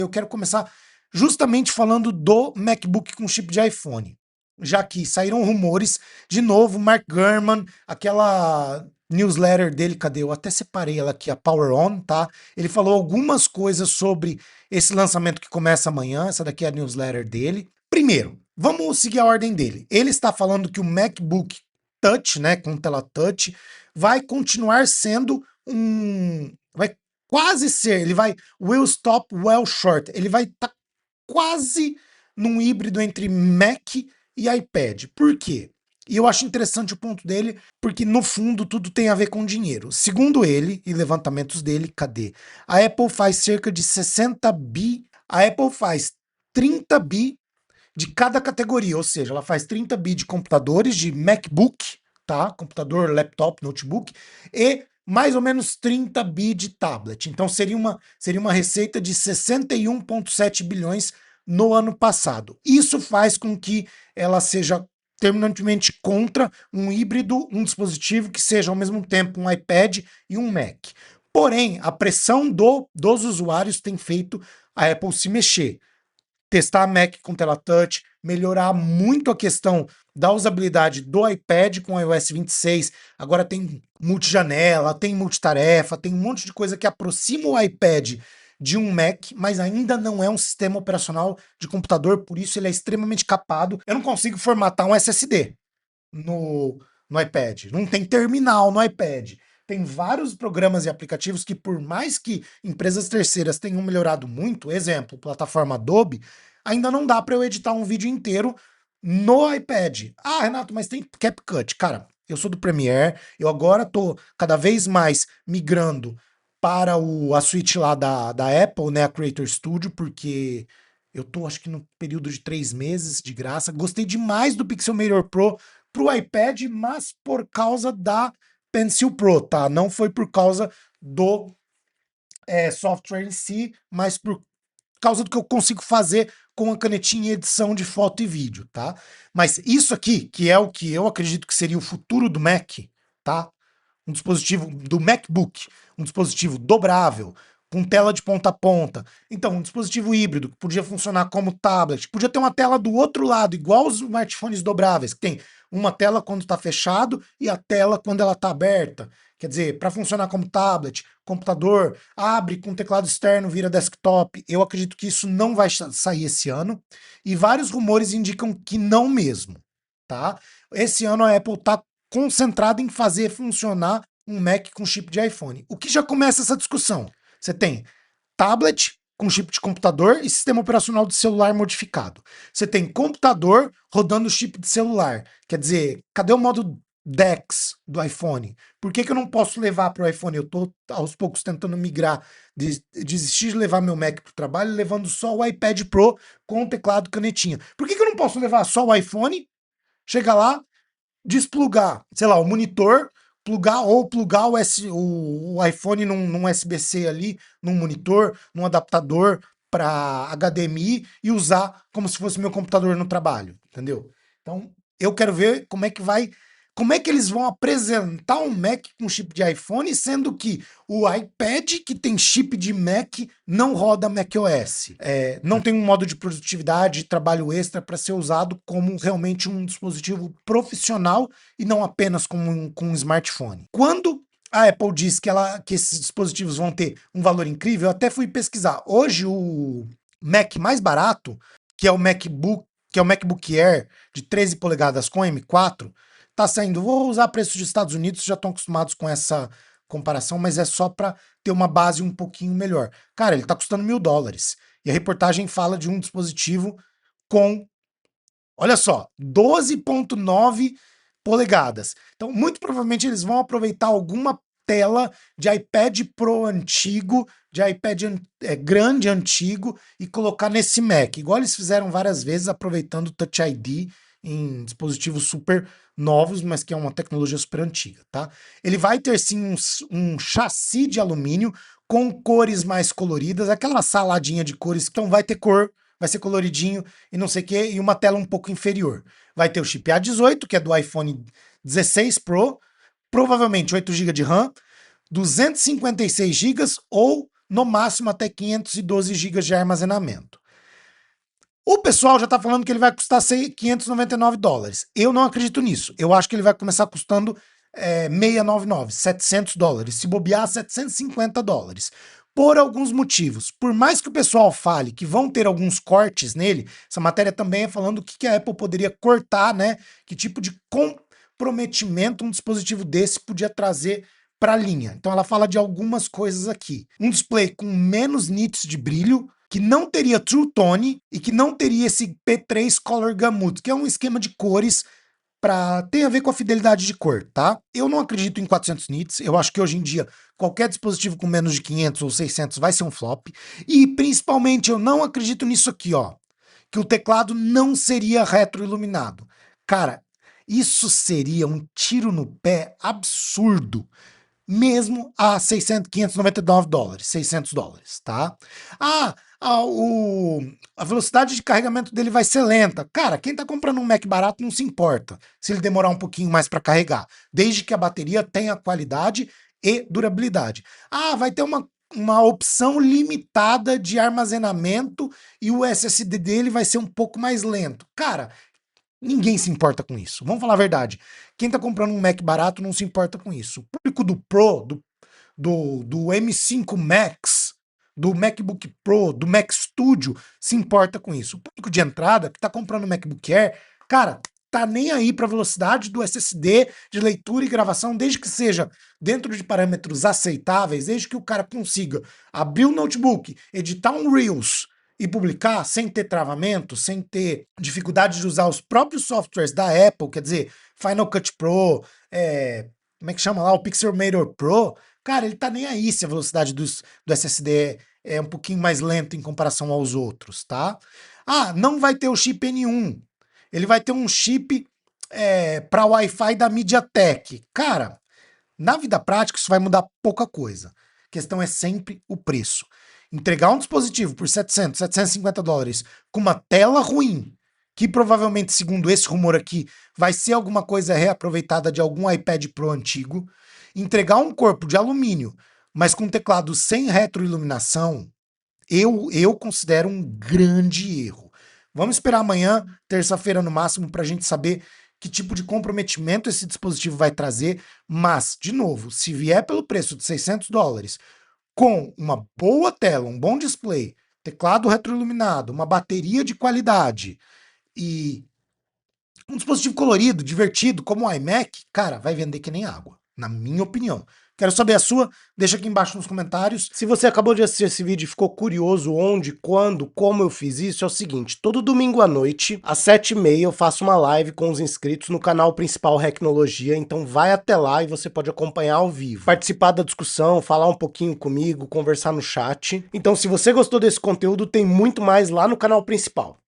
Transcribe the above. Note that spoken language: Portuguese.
Eu quero começar justamente falando do MacBook com chip de iPhone, já que saíram rumores, de novo, Mark Gurman, aquela newsletter dele, cadê? Eu até separei ela aqui, a Power On, tá? Ele falou algumas coisas sobre esse lançamento que começa amanhã, essa daqui é a newsletter dele. Primeiro, vamos seguir a ordem dele. Ele está falando que o MacBook Touch, né, com tela Touch, vai continuar sendo vai quase ser, ele vai will stop well short, ele vai estar quase num híbrido entre Mac e iPad. Por quê? E eu acho interessante o ponto dele, porque no fundo tudo tem a ver com dinheiro. Segundo ele, e levantamentos dele, cadê? A Apple faz cerca de 60 bi, a Apple faz 30 bi de cada categoria, ou seja, ela faz 30 bi de computadores, de MacBook, tá? Computador, laptop, notebook, e mais ou menos 30 bi de tablet. Então seria uma receita de 61,7 bilhões no ano passado. Isso faz com que ela seja terminantemente contra um híbrido, um dispositivo que seja ao mesmo tempo um iPad e um Mac. Porém, a pressão dos usuários tem feito a Apple se mexer, testar a Mac com tela touch, melhorar muito a questão da usabilidade do iPad com iOS 26. Agora tem multijanela, tem multitarefa, tem um monte de coisa que aproxima o iPad de um Mac, mas ainda não é um sistema operacional de computador, por isso ele é extremamente capado. Eu não consigo formatar um SSD no iPad, não tem terminal no iPad. Tem vários programas e aplicativos que, por mais que empresas terceiras tenham melhorado muito, exemplo, plataforma Adobe, ainda não dá para eu editar um vídeo inteiro no iPad. Ah, Renato, mas tem CapCut. Cara, eu sou do Premiere, eu agora tô cada vez mais migrando para a suíte lá da Apple, né, a Creator Studio, porque eu tô, acho que no período de 3 meses de graça. Gostei demais do Pixelmator Pro pro iPad, mas por causa da Pencil Pro, tá? Não foi por causa do software em si, mas por causa do que eu consigo fazer com a canetinha e edição de foto e vídeo, tá? Mas isso aqui, que é o que eu acredito que seria o futuro do Mac, tá? Um dispositivo do MacBook, um dispositivo dobrável, com tela de ponta a ponta. Então, um dispositivo híbrido que podia funcionar como tablet, podia ter uma tela do outro lado, igual os smartphones dobráveis, que tem uma tela quando está fechado e a tela quando ela está aberta. Quer dizer, para funcionar como tablet, computador, abre com teclado externo, vira desktop. Eu acredito que isso não vai sair esse ano. E vários rumores indicam que não mesmo, tá? Esse ano a Apple está concentrada em fazer funcionar um Mac com chip de iPhone. O que já começa essa discussão? Você tem tablet com chip de computador e sistema operacional de celular modificado. Você tem computador rodando chip de celular. Quer dizer, cadê o modo DeX do iPhone? Por que eu não posso levar para o iPhone? Eu estou aos poucos tentando migrar, desistir de levar meu Mac para o trabalho, levando só o iPad Pro com o teclado e canetinha. Por que eu não posso levar só o iPhone? Chega lá, desplugar, sei lá, o monitor, plugar o iPhone num USB-C ali, num monitor, num adaptador para HDMI e usar como se fosse meu computador no trabalho, entendeu? Então, eu quero ver como é que eles vão apresentar um Mac com chip de iPhone, sendo que o iPad que tem chip de Mac não roda macOS. Não tem um modo de produtividade, trabalho extra para ser usado como realmente um dispositivo profissional e não apenas como com um smartphone. Quando a Apple diz que esses dispositivos vão ter um valor incrível, eu até fui pesquisar. Hoje o Mac mais barato, que é o MacBook Air de 13 polegadas com M4, tá saindo, vou usar preços dos Estados Unidos, já estão acostumados com essa comparação, mas é só para ter uma base um pouquinho melhor. Cara, ele tá custando $1.000. E a reportagem fala de um dispositivo com, olha só, 12,9 polegadas. Então, muito provavelmente eles vão aproveitar alguma tela de iPad Pro antigo, de iPad grande antigo e colocar nesse Mac, igual eles fizeram várias vezes aproveitando o Touch ID em dispositivos super novos, mas que é uma tecnologia super antiga, tá? Ele vai ter sim um chassi de alumínio com cores mais coloridas, aquela saladinha de cores, então vai ter cor, vai ser coloridinho e não sei o que, e uma tela um pouco inferior. Vai ter o chip A18, que é do iPhone 16 Pro, provavelmente 8 GB de RAM, 256 GB ou no máximo até 512 GB de armazenamento. O pessoal já tá falando que ele vai custar $599. Eu não acredito nisso. Eu acho que ele vai começar custando $699, $700. Se bobear, $750. Por alguns motivos. Por mais que o pessoal fale que vão ter alguns cortes nele, essa matéria também é falando o que a Apple poderia cortar, né? Que tipo de comprometimento um dispositivo desse podia trazer para a linha. Então ela fala de algumas coisas aqui. Um display com menos nits de brilho, que não teria True Tone e que não teria esse P3 Color Gamut, que é um esquema de cores tem a ver com a fidelidade de cor, tá? Eu não acredito em 400 nits, eu acho que hoje em dia qualquer dispositivo com menos de 500 ou 600 vai ser um flop, e principalmente eu não acredito nisso aqui, ó, que o teclado não seria retroiluminado. Cara, isso seria um tiro no pé absurdo, mesmo a $599, $600, tá? A velocidade de carregamento dele vai ser lenta. Cara, quem tá comprando um Mac barato não se importa se ele demorar um pouquinho mais para carregar, desde que a bateria tenha qualidade e durabilidade. Vai ter uma opção limitada de armazenamento e o SSD dele vai ser um pouco mais lento. Cara, ninguém se importa com isso. Vamos falar a verdade. Quem tá comprando um Mac barato não se importa com isso. O público do Pro, do M5 Max, do MacBook Pro, do Mac Studio, se importa com isso. O público de entrada que tá comprando o MacBook Air, cara, tá nem aí para a velocidade do SSD de leitura e gravação, desde que seja dentro de parâmetros aceitáveis, desde que o cara consiga abrir o notebook, editar um Reels e publicar sem ter travamento, sem ter dificuldade de usar os próprios softwares da Apple, quer dizer, Final Cut Pro, como é que chama lá, o Pixelmator Pro, cara, ele tá nem aí se a velocidade do SSD é um pouquinho mais lenta em comparação aos outros, tá? Não vai ter o chip N1, ele vai ter um chip para Wi-Fi da MediaTek. Cara, na vida prática isso vai mudar pouca coisa. A questão é sempre o preço. Entregar um dispositivo por $700, $750 com uma tela ruim, que provavelmente, segundo esse rumor aqui, vai ser alguma coisa reaproveitada de algum iPad Pro antigo, entregar um corpo de alumínio, mas com teclado sem retroiluminação, eu considero um grande erro. Vamos esperar amanhã, terça-feira no máximo, para a gente saber que tipo de comprometimento esse dispositivo vai trazer, mas, de novo, se vier pelo preço de $600, com uma boa tela, um bom display, teclado retroiluminado, uma bateria de qualidade e um dispositivo colorido, divertido, como o iMac, cara, vai vender que nem água, na minha opinião. Quero saber a sua, deixa aqui embaixo nos comentários. Se você acabou de assistir esse vídeo e ficou curioso onde, quando, como eu fiz isso, é o seguinte, todo domingo à noite, às 7h30, eu faço uma live com os inscritos no canal principal Recnologia, então vai até lá e você pode acompanhar ao vivo. Participar da discussão, falar um pouquinho comigo, conversar no chat. Então se você gostou desse conteúdo, tem muito mais lá no canal principal.